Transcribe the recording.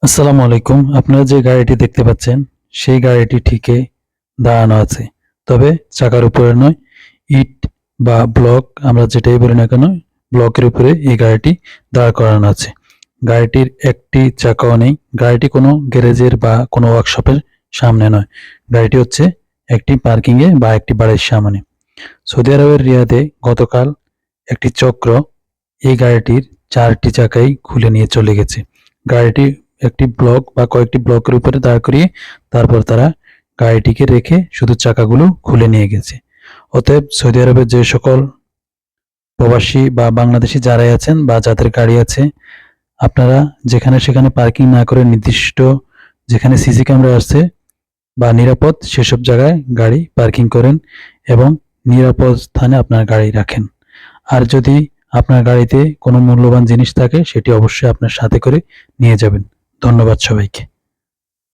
আসসালামু আলাইকুম। আপনারা যে গাড়িটি দেখতে পাচ্ছেন, সেই গাড়িটি ঠিকই দাঁড়ানো আছে। তবে চাকার উপরে নয়, ইট বা ব্লক আমরা যেটাই বলি না কেন, ব্লকের উপরে এই গাড়িটি দাঁড় করানো আছে। গাড়িটির একটি চাকাও নেই। গাড়িটি কোনো গ্যারেজের বা কোনো ওয়ার্কশপের সামনে নয়। গাড়িটি হচ্ছে একটি পার্কিংয়ে বা একটি বাড়ির সামনে। সৌদি আরবের রিয়াদে গতকাল একটি চক্র এই গাড়িটির ৪টি চাকাই খুলে নিয়ে চলে গেছে। গাড়িটি একটি ব্লক বা কয়েকটি ব্লকের উপরে দাঁড় করিয়ে তারপর তারা গাড়িটিকে রেখে শুধু চাকাগুলো খুলে নিয়ে গেছে। অতএব সৌদি আরবের যে সকল প্রবাসী বা বাংলাদেশী যারাই আছেন বা যাদের গাড়ি আছে, আপনারা যেখানে সেখানে পার্কিং না করে নির্দিষ্ট যেখানে সিসি ক্যামেরা আছে বা নিরাপদ সেসব জায়গায় গাড়ি পার্কিং করেন এবং নিরাপদ স্থানে আপনার গাড়ি রাখেন। আর যদি আপনার গাড়িতে কোনো মূল্যবান জিনিস থাকে সেটি অবশ্যই আপনার সাথে করে নিয়ে যাবেন। ধন্যবাদ সবাইকে।